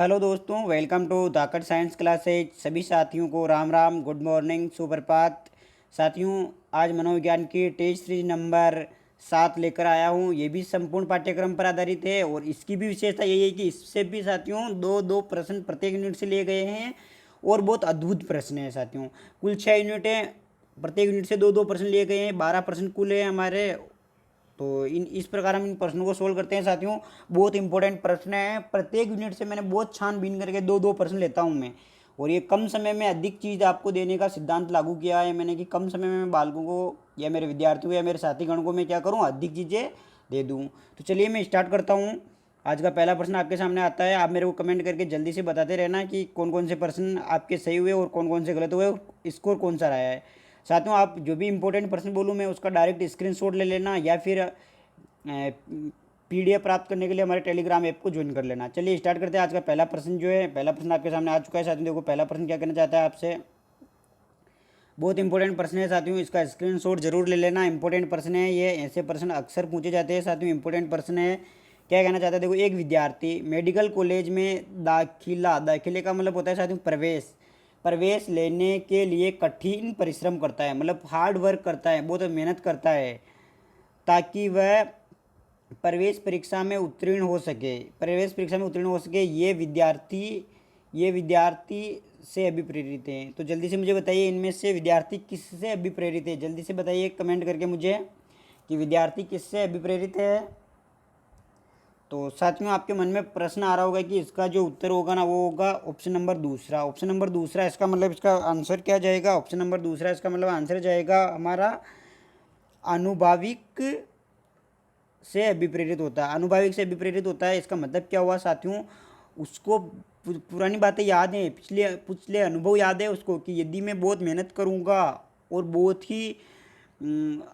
Hello दोस्तों, welcome to Dhakad science classes. सभी साथियों को राम राम, गुड मॉर्निंग, सुप्रभात। साथियों, आज मनोविज्ञान की टेस्ट सीरीज नंबर 7 लेकर आया हूँ। ये भी संपूर्ण पाठ्यक्रम पर आधारित है और इसकी भी विशेषता यही है कि इससे भी साथियों दो दो प्रश्न प्रत्येक यूनिट से लिए गए हैं और बहुत अद्भुत प्रश्न हैं साथियों। कुल 6 यूनिट हैं, प्रत्येक यूनिट से दो दो प्रश्न लिए गए हैं, 12 प्रश्न कुल है हमारे। तो इस प्रकार हम इन प्रश्नों को सोल्व करते हैं साथियों। बहुत इंपॉर्टेंट प्रश्न है, प्रत्येक यूनिट से मैंने बहुत छानबीन करके दो दो प्रश्न लेता हूँ मैं। और ये कम समय में अधिक चीज़ आपको देने का सिद्धांत लागू किया है मैंने कि कम समय में बालकों को या मेरे विद्यार्थियों को या मेरे साथीगण को मैं क्या करूँ, अधिक चीज़ें दे दूँ। तो चलिए मैं स्टार्ट करता हूँ। आज का पहला प्रश्न आपके सामने आता है। आप मेरे को कमेंट करके जल्दी से बताते रहना कि कौन कौन से प्रश्न आपके सही हुए और कौन कौन से गलत हुए और स्कोर कौन सा रहा है। साथियों, आप जो भी इंपॉर्टेंट प्रश्न बोलूँ मैं उसका डायरेक्ट स्क्रीनशॉट ले लेना या फिर पीडीएफ प्राप्त करने के लिए हमारे टेलीग्राम ऐप को ज्वाइन कर लेना। चलिए स्टार्ट करते हैं। आज का पहला प्रश्न जो है, पहला प्रश्न आपके सामने आ चुका है साथियों। देखो पहला प्रश्न क्या कहना चाहता है आपसे। बहुत इंपॉर्टेंट प्रश्न है साथियों, इसका स्क्रीनशॉट जरूर ले लेना। इंपॉर्टेंट प्रश्न है ये, ऐसे प्रश्न अक्सर पूछे जाते हैं साथियों। इंपॉर्टेंट प्रश्न है। क्या कहना चाहता है, देखो एक विद्यार्थी मेडिकल कॉलेज में दाखिले का मतलब होता है साथियों प्रवेश। प्रवेश लेने के लिए कठिन परिश्रम करता है, मतलब हार्ड वर्क करता है, बहुत मेहनत करता है ताकि वह प्रवेश परीक्षा में उत्तीर्ण हो सके। प्रवेश परीक्षा में उत्तीर्ण हो सके, ये विद्यार्थी से अभिप्रेरित हैं। तो जल्दी से मुझे बताइए इनमें से विद्यार्थी किससे अभिप्रेरित है। जल्दी से बताइए कमेंट करके मुझे कि विद्यार्थी किससे अभिप्रेरित है। तो साथियों, आपके मन में प्रश्न आ रहा होगा कि इसका जो उत्तर होगा ना वो होगा ऑप्शन नंबर दूसरा। ऑप्शन नंबर दूसरा इसका मतलब इसका आंसर क्या जाएगा। ऑप्शन नंबर दूसरा इसका मतलब आंसर जाएगा हमारा अनुभाविक से अभिप्रेरित होता है। अनुभाविक से अभिप्रेरित होता है, इसका मतलब क्या हुआ साथियों, उसको पुरानी बातें याद हैं, पिछले पिछले अनुभव याद है उसको कि यदि मैं बहुत मेहनत करूँगा और बहुत ही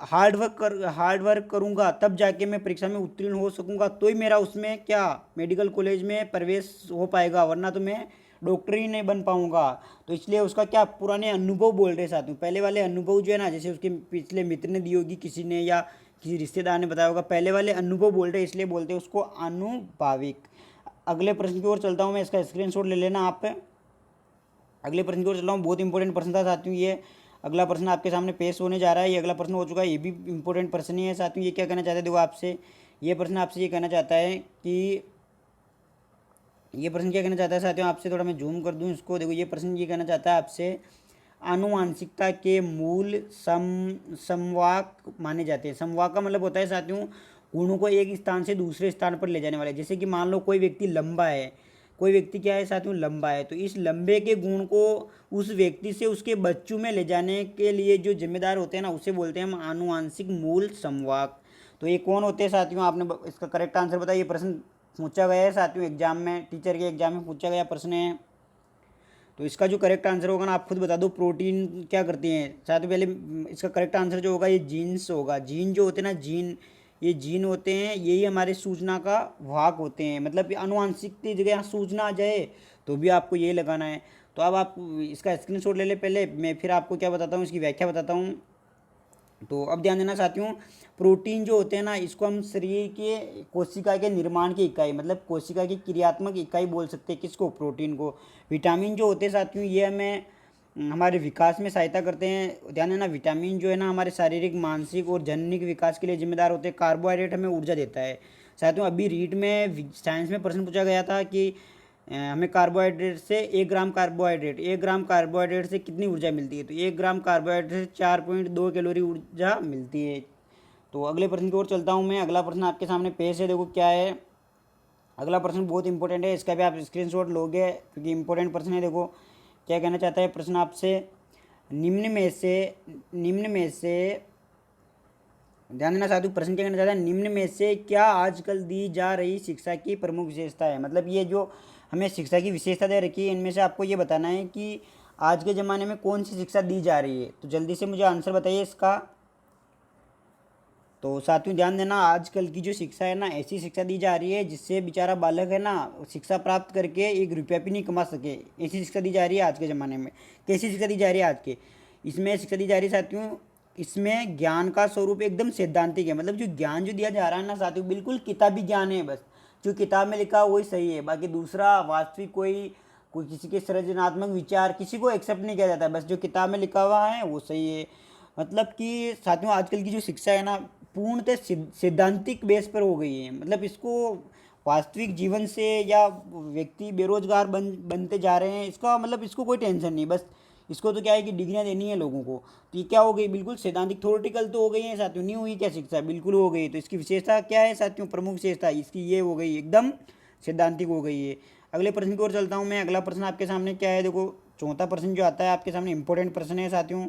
हार्ड वर्क करूँगा तब जाके मैं परीक्षा में उत्तीर्ण हो सकूँगा, तो ही मेरा उसमें क्या मेडिकल कॉलेज में प्रवेश हो पाएगा, वरना तो मैं डॉक्टर ही नहीं बन पाऊँगा। तो इसलिए उसका क्या पुराने अनुभव बोल रहे साथियों। पहले वाले अनुभव जो है ना, जैसे उसके पिछले मित्र ने दी होगी किसी ने या किसी रिश्तेदार ने बताया होगा, पहले वाले अनुभव बोल रहे इसलिए बोलते हैं उसको अनुभाविक। अगले प्रश्न की ओर चलता हूँ मैं, इसका स्क्रीनशॉट ले लेना आप। अगले प्रश्न की ओर चल रहा हूँ, बहुत इंपॉर्टेंट प्रश्न था साथियों ये। अगला प्रश्न आपके सामने पेश होने जा रहा है। ये अगला प्रश्न हो चुका है, ये भी इंपॉर्टेंट प्रश्न ही है साथियों। ये क्या कहना चाहता है, देखो आपसे ये प्रश्न आपसे ये कहना चाहता है कि ये प्रश्न क्या कहना चाहता है साथियों आपसे, थोड़ा मैं जूम कर दूं इसको। देखो ये प्रश्न ये कहना चाहता है आपसे, आनुवांशिकता के मूल समवाक माने जाते हैं। समवाक का मतलब होता है साथियों गुणों को एक स्थान से दूसरे स्थान पर ले जाने वाले। जैसे कि मान लो कोई व्यक्ति लंबा है, कोई व्यक्ति क्या है साथियों लंबा है, तो इस लंबे के गुण को उस व्यक्ति से उसके बच्चों में ले जाने के लिए जो जिम्मेदार होते हैं ना, उसे बोलते हैं हम आनुवांशिक मूल समवाक। तो ये कौन होते हैं साथियों, आपने इसका करेक्ट आंसर बताया। ये प्रश्न पूछा गया है साथियों एग्जाम में, टीचर के एग्जाम में पूछा गया प्रश्न है। तो इसका जो करेक्ट आंसर होगा ना, आप खुद बता दो प्रोटीन क्या करती हैं साथियों। पहले इसका करेक्ट आंसर जो होगा ये जीन्स होगा। जीन जो होते हैं ना, ये जीन होते हैं, यही हमारे सूचना का भाग होते हैं। मतलब आनुवांशिक की जगह यहाँ सूचना आ जाए तो भी आपको ये लगाना है। तो अब आप इसका स्क्रीनशॉट ले ले, पहले मैं फिर आपको क्या बताता हूँ, इसकी व्याख्या बताता हूँ। तो अब ध्यान देना साथियों, प्रोटीन जो होते हैं ना, इसको हम शरीर के कोशिका के निर्माण की इकाई, मतलब कोशिका की क्रियात्मक इकाई बोल सकते हैं किसको, प्रोटीन को। विटामिन जो होते हैं साथियों ये हमें हमारे विकास में सहायता करते हैं। ध्यान देना, विटामिन जो है ना हमारे शारीरिक, मानसिक और जननिक विकास के लिए जिम्मेदार होते हैं। कार्बोहाइड्रेट हमें ऊर्जा देता है साथियों। अभी रीट में साइंस में प्रश्न पूछा गया था कि हमें कार्बोहाइड्रेट से 1 ग्राम कार्बोहाइड्रेट से कितनी ऊर्जा मिलती है। तो 1 ग्राम कार्बोहाइड्रेट से 4.2 कैलोरी ऊर्जा मिलती है। तो अगले प्रश्न की ओर चलता हूँ मैं। अगला प्रश्न आपके सामने पेश है, देखो क्या है। अगला प्रश्न बहुत इंपॉर्टेंट है, इसका भी आप स्क्रीनशॉट लोगे क्योंकि इंपॉर्टेंट प्रश्न है। देखो क्या कहना चाहता है प्रश्न आपसे, निम्न में से ध्यान देना साथियों, प्रश्न क्या कहना चाहता है, निम्न में से क्या आजकल दी जा रही शिक्षा की प्रमुख विशेषता है। मतलब ये जो हमें शिक्षा की विशेषता दे रखी है, इनमें से आपको ये बताना है कि आज के ज़माने में कौन सी शिक्षा दी जा रही है। तो जल्दी से मुझे आंसर बताइए इसका। तो साथियों ध्यान देना, आजकल की जो शिक्षा है ना, ऐसी शिक्षा दी जा रही है जिससे बेचारा बालक है ना शिक्षा प्राप्त करके 1 रुपया भी नहीं कमा सके। ऐसी शिक्षा दी जा रही है आज के ज़माने में। कैसी शिक्षा दी जा रही है आज के, इसमें शिक्षा दी जा रही है साथियों, इसमें ज्ञान का स्वरूप एकदम सैद्धांतिक है। मतलब जो ज्ञान जो दिया जा रहा है ना साथियों, बिल्कुल किताबी ज्ञान है बस। जो किताब में लिखा वही सही है, बाकी दूसरा वास्तविक कोई कोई किसी के सृजनात्मक विचार किसी को एक्सेप्ट नहीं किया जाता है, बस जो किताब में लिखा हुआ है वो सही है। मतलब कि साथियों आजकल की जो शिक्षा है ना पूर्णतः सैद्धांतिक बेस पर हो गई है, मतलब इसको वास्तविक जीवन से या व्यक्ति बेरोजगार बनते जा रहे हैं इसका मतलब इसको कोई टेंशन नहीं, बस इसको तो क्या है कि डिग्रियां देनी है लोगों को। तो ये क्या हो गई, बिल्कुल सैद्धांतिक थ्योरेटिकल तो हो गई है साथियों, नहीं हुई क्या शिक्षा, बिल्कुल हो गई। तो इसकी विशेषता क्या है साथियों, प्रमुख विशेषता इसकी ये हो गई एकदम सैद्धांतिक हो गई है। अगले प्रश्न की ओर चलता हूँ मैं। अगला प्रश्न आपके सामने क्या है, देखो चौथा प्रश्न जो आता है आपके सामने इंपॉर्टेंट प्रश्न है साथियों।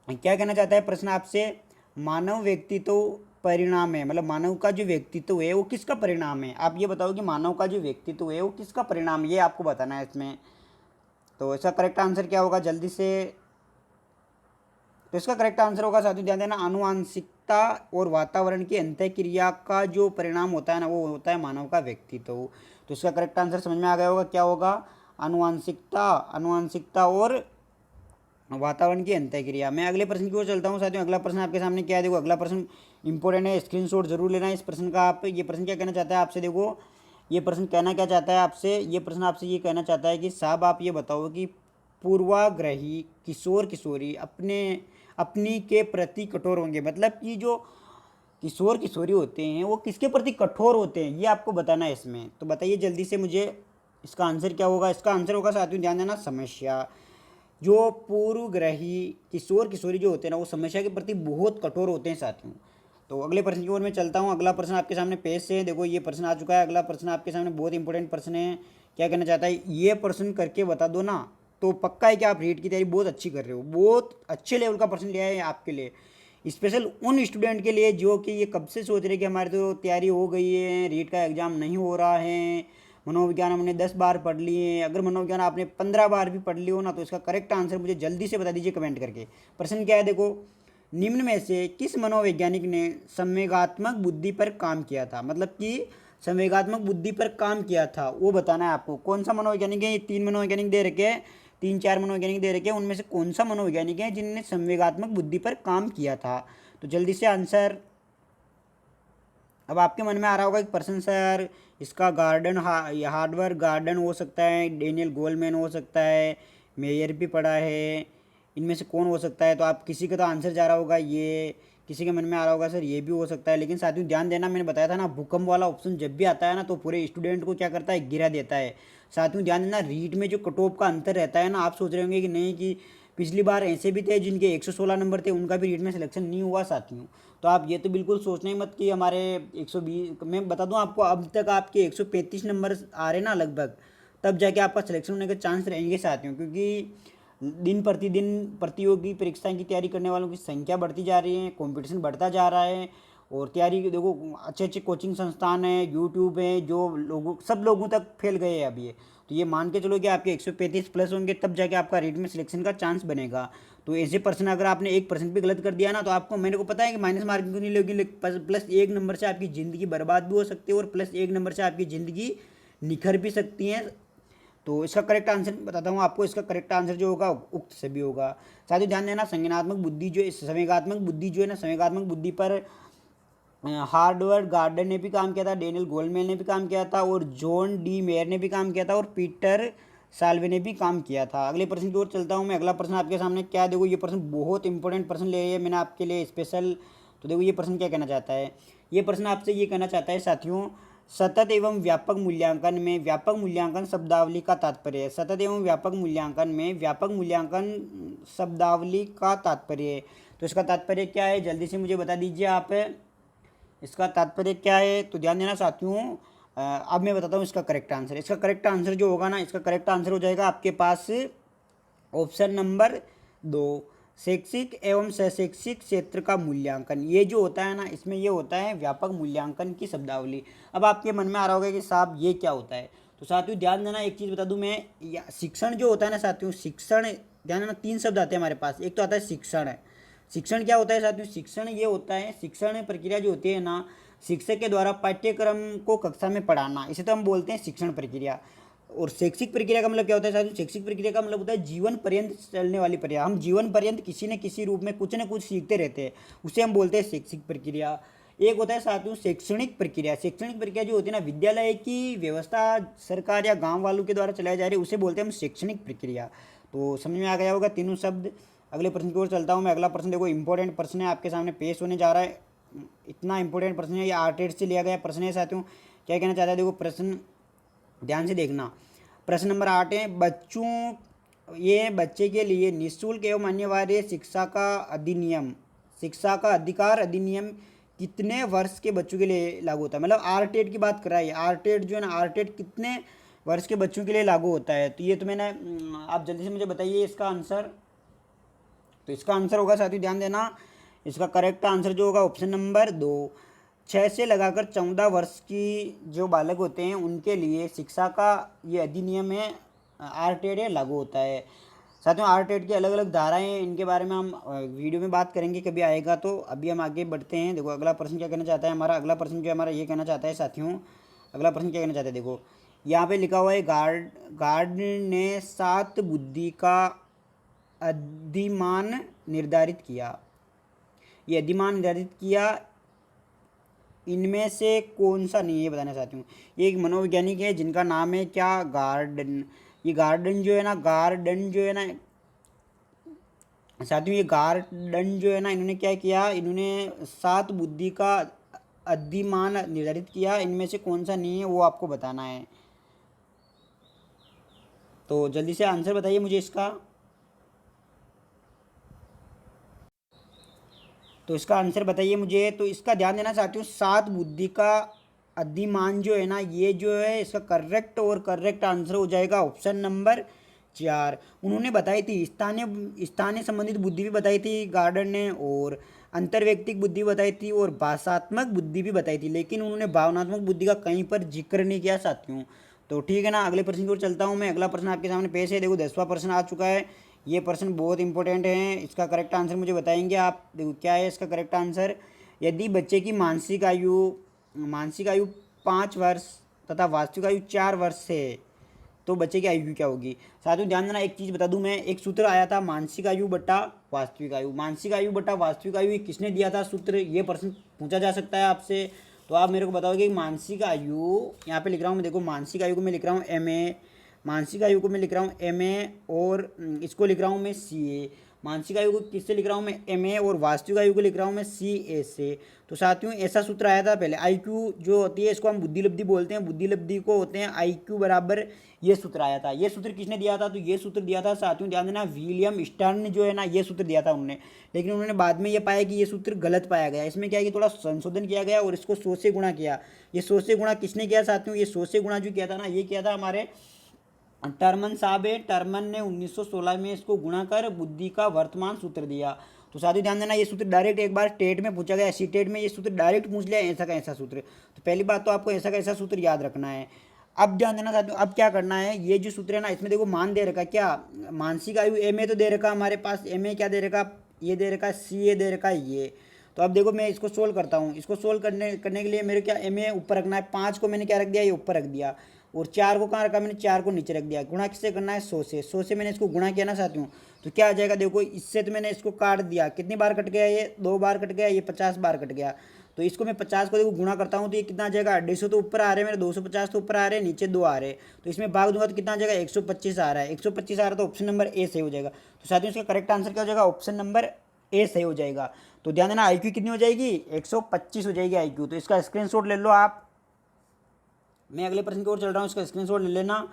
क्या कहना चाहता है प्रश्न आपसे, मानव व्यक्तित्व परिणाम है, मतलब मानव का जो व्यक्तित्व है वो किसका परिणाम है। आप ये बताओ कि मानव का जो व्यक्तित्व है वो किसका परिणाम, ये आपको बताना है इसमें। तो इसका करेक्ट आंसर क्या होगा जल्दी से, तो इसका करेक्ट आंसर होगा साथियों ध्यान देना, आनुवांशिकता और वातावरण की अंतःक्रिया का जो परिणाम होता है ना वो होता है मानव का व्यक्तित्व। तो इसका करेक्ट आंसर समझ में आ गया होगा, क्या होगा, आनुवांशिकता और वातावरण की अंतःक्रिया। मैं अगले प्रश्न की ओर चलता हूँ साथियों। अगला प्रश्न आपके सामने क्या है, देखो अगला प्रश्न इंपॉर्टेंट है, स्क्रीनशॉट जरूर लेना है इस प्रश्न का। आप ये प्रश्न क्या कहना चाहता है आपसे, देखो ये प्रश्न कहना क्या चाहता है आपसे, ये प्रश्न आपसे ये कहना चाहता है कि साहब आप ये बताओ कि पूर्वाग्रही किशोर किशोरी अपनी के प्रति कठोर होंगे, मतलब कि जो किशोर किशोरी होते हैं वो किसके प्रति कठोर होते हैं ये आपको बताना है इसमें। तो बताइए जल्दी से मुझे इसका आंसर क्या होगा। इसका आंसर होगा साथियों ध्यान देना, समस्या। जो पूर्वग्रही किशोर किशोरी जो होते हैं ना वो समस्या के प्रति बहुत कठोर होते हैं साथियों। तो अगले प्रश्न की ओर मैं चलता हूँ। अगला प्रश्न आपके सामने पेज से देखो ये प्रश्न आ चुका है। अगला प्रश्न आपके सामने बहुत इंपॉर्टेंट प्रश्न है। क्या कहना चाहता है, ये प्रश्न करके बता दो ना तो पक्का है कि आप रीट की तैयारी बहुत अच्छी कर रहे हो। बहुत अच्छे लेवल का प्रश्न लिया है आपके लिए, स्पेशल उन स्टूडेंट के लिए जो कि ये कब से सोच रहे कि हमारी तो तैयारी हो गई है, रीट का एग्ज़ाम नहीं हो रहा है, मनोविज्ञान हमने 10 बार पढ़ लिए। अगर मनोविज्ञान आपने 15 बार भी पढ़ लियो ना तो इसका करेक्ट आंसर मुझे जल्दी से बता दीजिए कमेंट करके। प्रश्न क्या है देखो, निम्न में से किस मनोवैज्ञानिक ने संवेगात्मक बुद्धि पर काम किया था, मतलब कि संवेगात्मक बुद्धि पर काम किया था वो बताना है आपको। कौन सा मनोवैज्ञानिक है, ये 3 मनोवैज्ञानिक दे रखे हैं, 3-4 मनोवैज्ञानिक दे रखे हैं, उनमें से कौन सा मनोवैज्ञानिक है जिन्होंने संवेगात्मक बुद्धि पर काम किया था। तो जल्दी से आंसर अब आपके मन में आ रहा होगा एक पर्सन सर इसका हार्डवर्क गार्डन हो सकता है, डेनियल गोलमैन हो सकता है, मेयर भी पढ़ा है, इनमें से कौन हो सकता है। तो आप किसी का तो आंसर जा रहा होगा ये, किसी के मन में आ रहा होगा सर ये भी हो सकता है। लेकिन साथियों ध्यान देना, मैंने बताया था ना भूकंप वाला ऑप्शन जब भी आता है ना तो पूरे स्टूडेंट को क्या करता है, गिरा देता है। साथियों ध्यान देना, रीट में जो कट ऑफ का अंतर रहता है ना, आप सोच रहे होंगे कि नहीं कि पिछली बार ऐसे भी थे जिनके 116 नंबर थे उनका भी रीट में सिलेक्शन नहीं हुआ साथियों। तो आप ये तो बिल्कुल सोचना ही मत कि हमारे 120, मैं बता दूं आपको अब तक आपके 135 नंबर आ रहे ना लगभग, तब जाके आपका सिलेक्शन होने के चांस रहेंगे साथियों। क्योंकि दिन प्रतिदिन प्रतियोगी परीक्षाएं की तैयारी करने वालों की संख्या बढ़ती जा रही है, कंपटीशन बढ़ता जा रहा है। और तैयारी देखो अच्छे अच्छे कोचिंग संस्थान हैं, यूट्यूब है, जो लोगों सब लोगों तक फैल गए हैं अब ये। तो ये मान के चलो कि आपके 135 प्लस होंगे तब जाके आपका रीट में सिलेक्शन का चांस बनेगा। तो ऐसे पर्सन अगर आपने 1% भी गलत कर दिया ना तो आपको, मेरे को पता है कि माइनस मार्किंग नहीं लगेगी, प्लस 1 नंबर से आपकी ज़िंदगी बर्बाद भी हो सकती है और प्लस 1 नंबर से आपकी ज़िंदगी निखर भी सकती है। तो इसका करेक्ट आंसर बताता हूँ आपको, इसका करेक्ट आंसर जो होगा उक्त सभी होगा। साथ ही ध्यान देना, संज्ञानात्मक बुद्धि जो संवेगात्मक बुद्धि जो है ना, संवेगात्मक बुद्धि पर हार्डवर्क गार्डन ने भी काम किया था, डेनियल गोलमैन ने भी काम किया था और जॉन डी मेयर ने भी काम किया था और पीटर साल्वे ने भी काम किया था। अगले प्रश्न की ओर चलता हूँ मैं। अगला प्रश्न आपके सामने क्या है, देखो ये प्रश्न बहुत इंपॉर्टेंट प्रश्न ले है मैंने आपके लिए स्पेशल। तो देखो ये प्रश्न क्या कहना चाहता है, ये प्रश्न आपसे ये कहना चाहता है साथियों, सतत एवं व्यापक मूल्यांकन में व्यापक मूल्यांकन शब्दावली का तात्पर्य है। सतत एवं व्यापक मूल्यांकन में व्यापक मूल्यांकन शब्दावली का तात्पर्य है। तो इसका तात्पर्य क्या है जल्दी से मुझे बता दीजिए आप, इसका तात्पर्य क्या है। तो ध्यान देना साथियों, अब मैं बताता हूँ इसका करेक्ट आंसर। इसका करेक्ट आंसर जो होगा ना, इसका करेक्ट आंसर हो जाएगा आपके पास ऑप्शन नंबर 2, शैक्षिक एवं शैक्षिक क्षेत्र का मूल्यांकन। ये जो होता है ना इसमें ये होता है व्यापक मूल्यांकन की शब्दावली। अब आपके मन में आ रहा होगा कि साहब ये क्या होता है। तो साथियों ध्यान देना, एक चीज़ बता दूं मैं, शिक्षण जो होता है ना साथियों, शिक्षण ध्यान देना 3 शब्द आते हैं हमारे पास। एक तो आता है शिक्षण है, शिक्षण क्या होता है साथियों, शिक्षण ये होता है, शिक्षण प्रक्रिया जो होती है ना, शिक्षक के द्वारा पाठ्यक्रम को कक्षा में पढ़ाना, इसे तो हम बोलते हैं शिक्षण प्रक्रिया। और शैक्षिक प्रक्रिया का मतलब क्या होता है साथियों, शैक्षिक प्रक्रिया का मतलब होता है जीवन पर्यंत चलने वाली प्रक्रिया। हम जीवन पर्यंत किसी न किसी रूप में कुछ न कुछ सीखते रहते हैं, उसे हम बोलते हैं शैक्षिक प्रक्रिया। एक होता है साथियों शैक्षणिक प्रक्रिया। शैक्षणिक प्रक्रिया जो होती है ना, विद्यालय की व्यवस्था सरकार या गांव वालों के द्वारा चलाई जा रही है, उसे बोलते हैं हम शैक्षणिक प्रक्रिया। तो समझ में आ गया होगा तीनों शब्द। अगले प्रश्न की ओर चलता हूँ मैं। अगला प्रश्न देखो, इंपॉर्टेंट प्रश्न है, आपके सामने पेश होने जा रहा है। इतना इंपॉर्टेंट प्रश्न है, ये आर्टेड से लिया गया प्रश्न है साथियों। क्या कहना चाहता है, देखो प्रश्न ध्यान से देखना। प्रश्न नंबर 8 है, ये बच्चे के लिए निःशुल्क एवं अनिवार्य शिक्षा का अधिनियम, शिक्षा का अधिकार अधिनियम कितने वर्ष के बच्चों के लिए लागू होता है। मतलब आरटेड की बात कर रहा है। आरटेड जो है ना, आरटेड कितने वर्ष के बच्चों के लिए लागू होता है। तो ये तो मैंने, आप जल्दी से मुझे बताइए इसका आंसर। तो इसका आंसर होगा साथियों, ध्यान देना, इसका करेक्ट आंसर जो होगा ऑप्शन नंबर 2, 6 से लगाकर 14 वर्ष की जो बालक होते हैं उनके लिए शिक्षा का ये अधिनियम है, आरटेड है, लागू होता है। साथियों आरटेड की अलग अलग धाराएं हैं, इनके बारे में हम वीडियो में बात करेंगे कभी आएगा। तो अभी हम आगे बढ़ते हैं। देखो अगला प्रश्न क्या कहना चाहता है हमारा। अगला प्रश्न जो हमारा ये कहना चाहता है साथियों, अगला प्रश्न क्या कहना चाहता है, देखो यहाँ पे लिखा हुआ है, गार्ड ने 7 बुद्धि का अधिमान निर्धारित किया। ये अधिमान निर्धारित किया, इनमें से कौन सा नहीं है, बताना चाहती हूँ। ये एक मनोवैज्ञानिक है जिनका नाम है क्या, गार्डन। ये गार्डन जो है ना, गार्डन जो है ना साथियों, ये गार्डन जो है ना, इन्होंने क्या किया, इन्होंने 7 बुद्धि का अधिमान निर्धारित किया। इनमें से कौन सा नहीं है वो आपको बताना है। तो जल्दी से आंसर बताइए मुझे इसका। तो इसका आंसर बताइए मुझे। तो इसका ध्यान देना चाहती हूँ, 7 बुद्धि का अधिमान जो है ना, ये जो है इसका करेक्ट आंसर हो जाएगा ऑप्शन नंबर 4। उन्होंने बताई थी स्थानीय संबंधित बुद्धि भी बताई थी गार्डन ने, और अंतर्वैयक्तिक बुद्धि बताई थी, और भाषात्मक बुद्धि भी बताई थी, लेकिन उन्होंने भावनात्मक बुद्धि का कहीं पर जिक्र नहीं किया साथियों। तो ठीक है ना, अगले प्रश्न की ओर चलता हूँ मैं। अगला प्रश्न आपके सामने पेश है। देखो 10वां प्रश्न आ चुका है। ये प्रश्न बहुत इंपॉर्टेंट है, इसका करेक्ट आंसर मुझे बताएंगे आप। देखो क्या है इसका करेक्ट आंसर। यदि बच्चे की मानसिक आयु 5 वर्ष तथा वास्तविक आयु 4 वर्ष है, तो बच्चे की आयु क्या होगी। साथियों ध्यान देना, एक चीज़ बता दूं मैं, एक सूत्र आया था, मानसिक आयु बटा वास्तविक आयु। मानसिक आयु बटा वास्तविक आयु, ये किसने दिया था सूत्र, ये प्रश्न पूछा जा सकता है आपसे। तो आप मेरे को बताओगे मानसिक आयु, यहाँ पे लिख रहा हूँ मैं, देखो मानसिक आयु को मैं लिख रहा हूँ MA, मानसिक आयु को मैं लिख रहा हूँ MA, और इसको लिख रहा हूँ मैं CA। मानसिक आयु को किससे लिख रहा हूँ मैं, MA, और वास्तविक आयु को लिख रहा हूँ मैं CA से। तो साथियों ऐसा सूत्र आया था पहले। IQ जो होती है, इसको हम बुद्धि लब्धि बोलते हैं, बुद्धि लब्धि को होते हैं IQ बराबर, ये सूत्र आया था। ये सूत्र किसने दिया था, तो ये सूत्र दिया था साथियों, ध्यान देना, विलियम स्टर्न जो है ना, ये सूत्र दिया था उन्होंने। लेकिन उन्होंने बाद में ये पाया कि ये सूत्र गलत पाया गया। इसमें क्या है कि थोड़ा संशोधन किया गया और इसको 100 से गुणा किया। ये 100 से गुणा किसने किया साथियों, ये 100 से गुणा जो किया था ना, ये किया था हमारे टर्मन साहब है। टर्मन ने 1916 में इसको गुणा कर बुद्धि का वर्तमान सूत्र दिया। तो साथियों ध्यान देना, ये सूत्र डायरेक्ट एक बार टेट में पूछा गया, सीटेट में ये सूत्र डायरेक्ट पूछ लिया, ऐसा का ऐसा सूत्र। तो पहली बात तो आपको ऐसा का ऐसा सूत्र याद रखना है। अब ध्यान देना साथियों, अब क्या करना है, ये जो सूत्र है ना, इसमें देखो मान दे रखा, क्या मानसिक आयु MA तो दे रखा हमारे पास, MA क्या दे रखा, ये दे रखा, CA दे रखा ये। तो अब देखो मैं इसको सोल्व करता हूँ। इसको सोल्व करने के लिए मेरे क्या MA ऊपर रखना है, 5 को मैंने क्या रख दिया, ये ऊपर रख दिया, और 4 को कहाँ रखा मैंने, 4 को नीचे रख दिया। गुणा किससे करना है, 100 से। 100 से मैंने इसको गुणा किया ना साथियों, तो क्या आ जाएगा, देखो इससे तो मैंने इसको काट दिया, कितनी बार कट गया, ये 2 बार कट गया, ये 50 बार कट गया। तो इसको मैं 50 को देखो गुणा करता हूँ तो ये कितना आ जाएगा, 150 तो ऊपर आ रहे हैं मेरे, 250 तो ऊपर आ रहे हैं, नीचे 2 आ रहे हैं। तो इसमें भाग दूंगा तो कितना आ जाएगा, 125 आ रहा है। 125 आ रहा है तो ऑप्शन नंबर A सही हो जाएगा। तो साथियों इसका करेक्ट आंसर क्या हो जाएगा, ऑप्शन नंबर A सही हो जाएगा। तो ध्यान देना, IQ कितनी हो जाएगी, 125 हो जाएगी IQ। तो इसका स्क्रीनशॉट ले लो आप। मैं अगले प्रश्न की ओर चल रहा हूँ, इसका स्क्रीनशॉट ले लेना।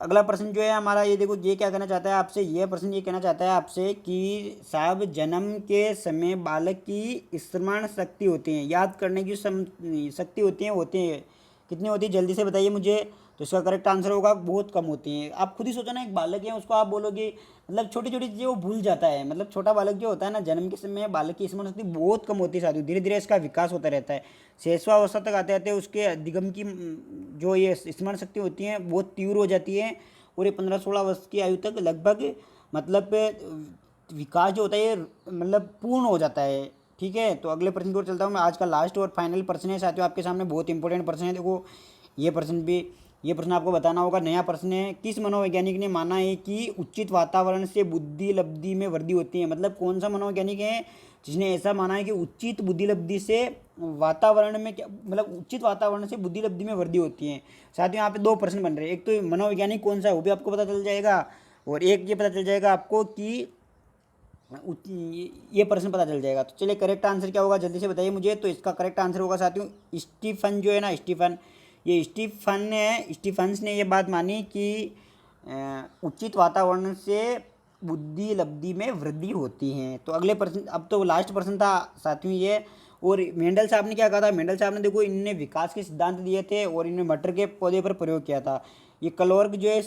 अगला प्रश्न जो है हमारा, ये देखो ये क्या कहना चाहता है आपसे, ये प्रश्न ये कहना चाहता है आपसे कि साहब जन्म के समय बालक की स्मरण शक्ति होती है, याद करने की शक्ति होती है कितनी होती है, जल्दी से बताइए मुझे। तो इसका करेक्ट आंसर होगा बहुत कम होती हैं। आप खुद ही सोचो ना, एक बालक है उसको आप बोलोगे, मतलब छोटी छोटी चीज़ें वो भूल जाता है। मतलब छोटा बालक जो होता है ना, जन्म के समय बालक की स्मरण शक्ति बहुत कम होती है साथियों, धीरे धीरे इसका विकास होता रहता है। 6वां अवस्था तक आते आते उसके अधिगम की जो ये स्मरण शक्ति होती है बहुत तीव्र हो जाती है, और ये 15-16 वर्ष की आयु तक लगभग मतलब विकास जो होता है ये मतलब पूर्ण हो जाता है। ठीक है, तो अगले प्रश्न की ओर चलता हूँ मैं। आज का लास्ट और फाइनल प्रश्न है साथियों आपके सामने, बहुत इंपॉर्टेंट प्रश्न है। देखो ये प्रश्न आपको बताना होगा, नया प्रश्न है। किस मनोवैज्ञानिक ने माना है कि उचित वातावरण से बुद्धि लब्धि में वृद्धि होती है। मतलब कौन सा मनोवैज्ञानिक है जिसने ऐसा माना है कि उचित बुद्धिलब्धि से वातावरण में क्या मतलब उचित वातावरण से बुद्धिलब्धि में वृद्धि होती है। साथ ही यहाँ पे दो प्रश्न बन रहे हैं, एक तो मनोवैज्ञानिक कौन सा है वो भी आपको पता चल जाएगा, और एक ये पता चल जाएगा आपको कि ये प्रश्न पता चल जाएगा। तो चलिए करेक्ट आंसर क्या होगा जल्दी से बताइए मुझे। तो इसका करेक्ट आंसर होगा साथियों स्टीफन जो है ना, स्टीफन, ये स्टीफन है, स्टीफन्स ने ये बात मानी कि उचित वातावरण से बुद्धि लब्धि में वृद्धि होती है। तो अगले प्रश्न, अब तो लास्ट प्रश्न था साथियों ये। और मेंडल साहब ने क्या कहा था, मेंडल साहब ने देखो इनने विकास के सिद्धांत दिए थे और इन्होंने मटर के पौधे पर प्रयोग किया था। ये क्लर्क जो है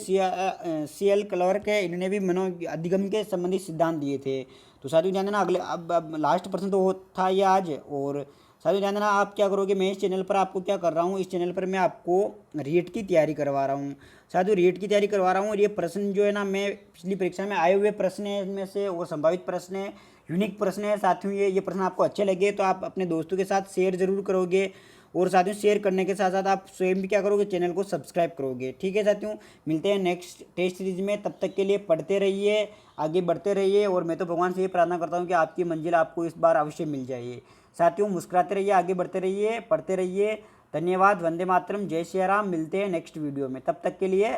CL क्लर्क है, इन्होंने भी मनो अधिगम के संबंधित सिद्धांत दिए थे। तो साथियों ध्यान देना अगले अब लास्ट प्रश्न तो वो था ये आज। और साथियों ध्यान देना आप क्या करोगे, मैं इस चैनल पर आपको क्या कर रहा हूँ, इस चैनल पर मैं आपको रीट की तैयारी करवा रहा हूँ। साथियों रीट की तैयारी करवा रहा हूँ और ये प्रश्न जो है ना मैं पिछली परीक्षा में आए हुए प्रश्न है इनमें से, और संभावित प्रश्न है, यूनिक प्रश्न है साथियों। ये प्रश्न आपको अच्छे लगे तो आप अपने दोस्तों के साथ शेयर जरूर करोगे, और साथियों शेयर करने के साथ साथ आप स्वयं भी क्या करोगे, चैनल को सब्सक्राइब करोगे। ठीक है साथियों, मिलते हैं नेक्स्ट टेस्ट सीरीज में, तब तक के लिए पढ़ते रहिए, आगे बढ़ते रहिए, और मैं तो भगवान से ये प्रार्थना करता हूँ कि आपकी मंजिल आपको इस बार अवश्य मिल जाए। साथियों मुस्कुराते रहिए, आगे बढ़ते रहिए, पढ़ते रहिए। धन्यवाद, वंदे मातरम, जय श्री राम। मिलते हैं नेक्स्ट वीडियो में, तब तक के लिए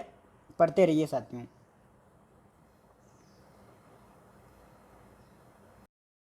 पढ़ते रहिए साथियों।